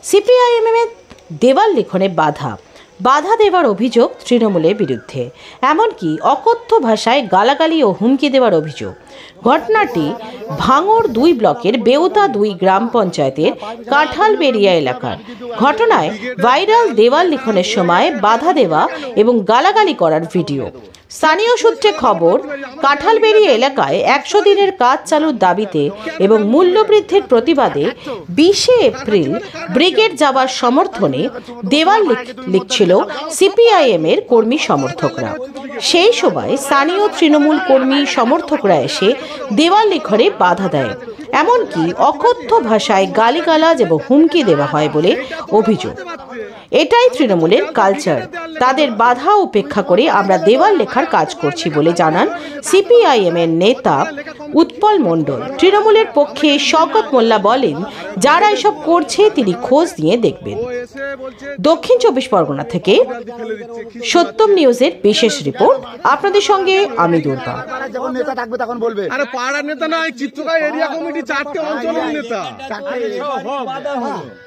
সিপিআইএমের দেওয়াল লিখনে বাধা দেওয়ার অভিযোগ তৃণমূলের বিরুদ্ধে, এমনকি অকথ্য ভাষায় গালাগালি ও হুমকি দেওয়ার অভিযোগ। ঘটনাটি ভাঙড় 2 ব্লকের বেউতা 2 গ্রাম পঞ্চায়েতের কাঁঠালবেড়িয়া এলাকার। ঘটনায় ভাইরাল দেওয়াল লিখনের সময় বাধা দেওয়া এবং গালাগালি করার ভিডিও। স্থানীয় সূত্রে খবর, কাঁঠালবেড়িয়া এলাকায় 100 দিনের কাজ চালুর দাবিতে এবং মূল্যবৃদ্ধির প্রতিবাদে 20 এপ্রিল ব্রিগেড যাওয়ার সমর্থনে দেওয়াল লিখছিল সিপিআইএমের কর্মী সমর্থকরা। সেই সময় স্থানীয় তৃণমূল কর্মী সমর্থকরা এসে দেওয়াল লিখনে বাধা দেয়, এমনকি অকথ্য ভাষায় গালিগালাজ এবং হুমকি দেওয়া হয় বলে অভিযোগ। এটাই তৃণমূলের কালচার। তাদের বাধা উপেক্ষা করে আমরা দেওয়াল লেখার কাজ করছি বলে জানান সিপিআইএম এর নেতা উৎপল মণ্ডল। তৃণমূলের পক্ষে শওকত মোল্লা বলেন, যারা এসব করছে তিনি খোঁজ নিয়ে দেখবেন। দক্ষিণ 24 পরগনা থেকে সত্যম নিউজের বিশেষ রিপোর্ট। আপনাদের সঙ্গে আমি দুর্গা। যখন নেতা থাকবে তখন বলবে। আরে পাড়ার নেতা নয়, চিত্রগাঁ এরিয়া কমিটি 4টে অঞ্চলের নেতা।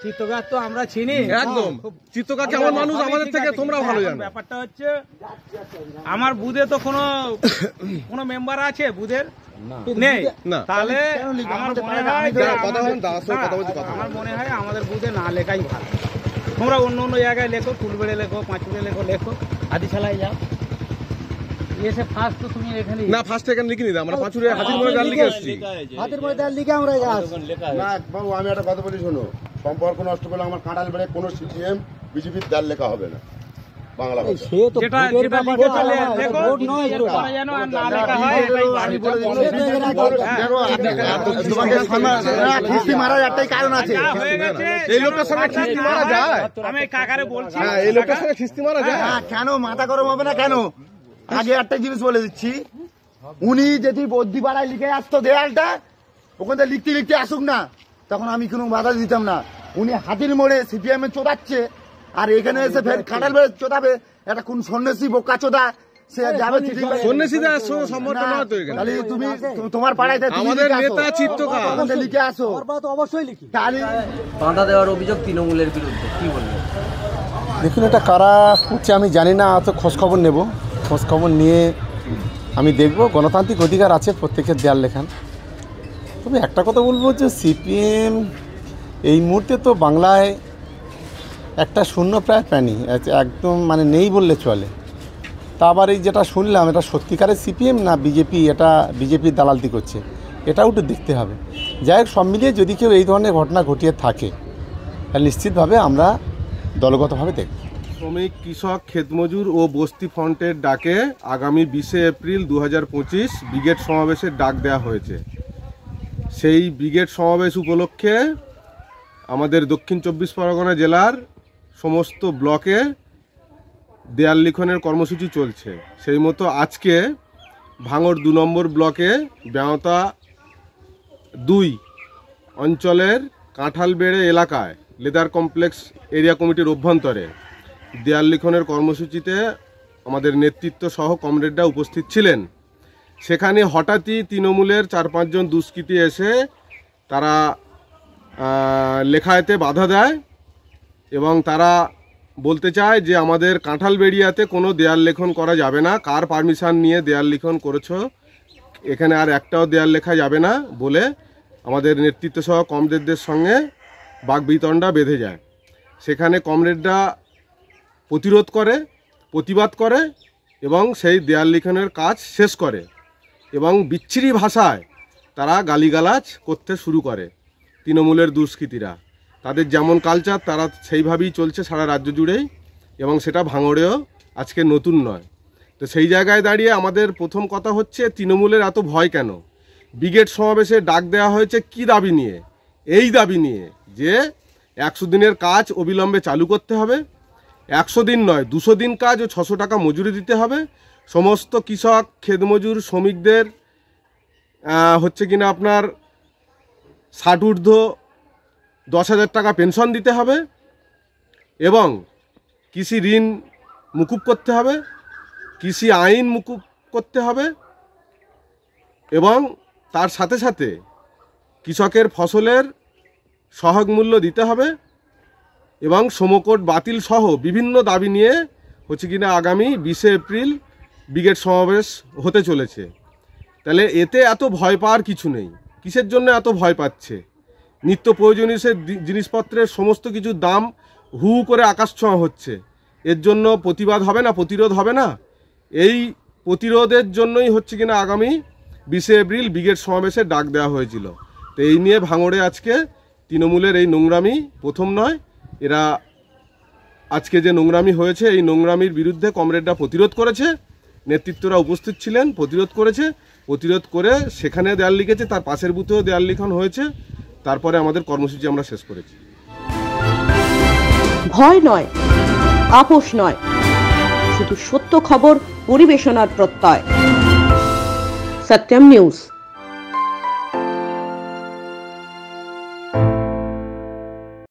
চিত্রগাঁ তো আমরা চিনি একদম। চিত্রগাঁ কেমন মানুষ আমাদের থেকে তোমরা ভালো জানো। ব্যাপারটা হচ্ছে, আমার বুথে তো কোনো মেম্বার আছে বুথের নেই, তাহলে আমার মনে হয় আমাদের বুথে না লেখাই ভালো। তোমরা অন্য অন্য জায়গায় লেখো, ফুলবেড়ে লেখো, পাঁচুড়ে লেখো, আদিশালায় যাও। এসে ফার্স্ট তো তুমি এখানে না, ফার্স্ট এখানে লিখিনি, আমরা পাঁচুড়ে হাতির মোড়ে ডাল লিখে আসছি। হাতির মোড়ে ডাল লিখে আমরা না বাবু, আমি একটা কথা বলি শোনো, সম্পর্ক নষ্ট করলে আমার কাঁঠাল বেড়ে কোনো সিপিএম বিজেপির ডাল লেখা হবে না। বাংলা ভাষা মারার একটাই কারণ আছে, এই লোকটার সঙ্গে খিস্তি মারা যায়। আমি কাকারে বলছি, হ্যাঁ, এই লোকটার সঙ্গে খিস্তি মারা যায়। কেন মাথা গরম হবে না কেন? আগে একটা জিনিস বলে দিচ্ছি, উনি যদি বদ্যি পাড়ায় লিখে আসতো দেয়ালটা, ওখানে লিখতে লিখতে আসুক না, তখন আমি কোনো বাধা দিতাম না। উনি হাতির মোড়ে সিপিএম এ চোদাচ্ছে, আর এখানে এসে ফের কাঁঠাল বেড়ে চোদাবে। একটা কোন সন্ন্যাসী বোকা চোদা সে যাবে, সন্ন্যাসীদের সম্পর্ক নয় তো এখানে। তাহলে তুমি তোমার পাড়ায় আমাদের নেতা চিত্রগাঁ লিখে আসো, অবশ্যই লিখি। তাহলে বাধা দেওয়ার অভিযোগ তৃণমূলের বিরুদ্ধে, কি বলবেন? দেখুন, এটা কারা করছে আমি জানি না, অত খোঁজখবর নেব। খোঁজখবর নিয়ে আমি দেখব। গণতান্ত্রিক অধিকার আছে প্রত্যেকের দেয়াল লেখান। তবে একটা কথা বলবো যে সিপিএম এই মুহূর্তে তো বাংলায় একটা শূন্য প্রায় প্রাণী, একদম মানে নেই বললে চলে। তা আবার এই যেটা শুনলাম, এটা সত্যিকারের সিপিএম না বিজেপি, এটা বিজেপির দালালতি করছে, এটাও একটু দেখতে হবে। যাই হোক, সব মিলিয়ে যদি কেউ এই ধরনের ঘটনা ঘটিয়ে থাকে তাহলে নিশ্চিতভাবে আমরা দলগতভাবে দেখব। শ্রমিক, কৃষক, ক্ষেতমজুর ও বস্তি ফ্রন্টের ডাকে আগামী 20 এপ্রিল 2025 ব্রিগেড সমাবেশের ডাক দেওয়া হয়েছে। সেই ব্রিগেড সমাবেশ উপলক্ষে আমাদের দক্ষিণ 24 পরগনা জেলার সমস্ত ব্লকে দেয়াল লিখনের কর্মসূচি চলছে। সেই মতো আজকে ভাঙড় 2 নম্বর ব্লকে বেউতা 2 অঞ্চলের কাঁঠালবেড়ে এলাকায় লেদার কমপ্লেক্স এরিয়া কমিটির অভ্যন্তরে দেয়াল লিখনের কর্মসূচিতে আমাদের নেতৃত্ব সহ কমরেডরা উপস্থিত ছিলেন। সেখানে হঠাৎই তৃণমূলের 4-5 জন দুষ্কৃতী এসে তারা লেখায়েতে বাধা দেয় এবং তারা বলতে চায় যে আমাদের কাঁঠালবেড়িয়াতে কোনো দেয়াল লেখন করা যাবে না, কার পারমিশন নিয়ে দেয়াল লিখন করেছো, এখানে আর একটাও দেয়াল লেখা যাবে না বলে আমাদের নেতৃত্ব সহ কমরেডদের সঙ্গে বাকবিতণ্ডা বেঁধে যায়। সেখানে কমরেডরা প্রতিরোধ করে, প্রতিবাদ করে এবং সেই দেয়াল লিখনের কাজ শেষ করে এবং বিচ্ছিরি ভাষায় তারা গালিগালাজ করতে শুরু করে। তৃণমূলের দুষ্কৃতীরা, তাদের যেমন কালচার তারা সেইভাবেই চলছে সারা রাজ্য জুড়েই, এবং সেটা ভাঙড়েও আজকে নতুন নয়। তো সেই জায়গায় দাঁড়িয়ে আমাদের প্রথম কথা হচ্ছে, তৃণমূলের এত ভয় কেন? ব্রিগেড সমাবেশে ডাক দেওয়া হয়েছে কি দাবি নিয়ে? এই দাবি নিয়ে যে 100 দিনের কাজ অবিলম্বে চালু করতে হবে। 100 দিন নয়, 200 দিন কাজ ও 600 টাকা মজুরি দিতে হবে। সমস্ত কৃষক, ক্ষেতমজুর, শ্রমিকদের হচ্ছে কিনা আপনার 60 ঊর্ধ্ব 10,000 টাকা পেনশন দিতে হবে এবং কৃষি ঋণ মুকুব করতে হবে, কৃষি আইন মুকুব করতে হবে এবং তার সাথে সাথে কৃষকের ফসলের সহায়ক মূল্য দিতে হবে এবং সমকোট বাতিল সহ বিভিন্ন দাবি নিয়ে হচ্ছে কিনা আগামী 20শে এপ্রিল ব্রিগেড সমাবেশ হতে চলেছে। তাহলে এতে এত ভয় পাওয়ার কিছু নেই। কিসের জন্য এত ভয় পাচ্ছে? নিত্য প্রয়োজনীয় জিনিসপত্রের সমস্ত কিছুর দাম হু করে আকাশ ছোঁয়া হচ্ছে। এর জন্য প্রতিবাদ হবে না, প্রতিরোধ হবে না? এই প্রতিরোধের জন্যই হচ্ছে কিনা আগামী 20শে এপ্রিল ব্রিগেড সমাবেশের ডাক দেওয়া হয়েছিল। তো এই নিয়ে ভাঙড়ে আজকে তৃণমূলের এই নোংরামি প্রথম নয়। এরা আজকে যে নোংরামি হয়েছে এই নোংরামির বিরুদ্ধে কমরেডরা প্রতিরোধ করেছে, নেতৃত্বরা উপস্থিত ছিলেন, প্রতিরোধ করেছে। প্রতিরোধ করে সেখানে দেয়াল লিখেছে, তার পাশের বুথেও দেয়াল লিখন হয়েছে। তারপরে আমাদের কর্মসূচি আমরা শেষ করেছি। ভয় নয়, আপোষ নয়, শুধু সত্য খবর পরিবেশনার প্রত্যয়। সত্যম নিউজ।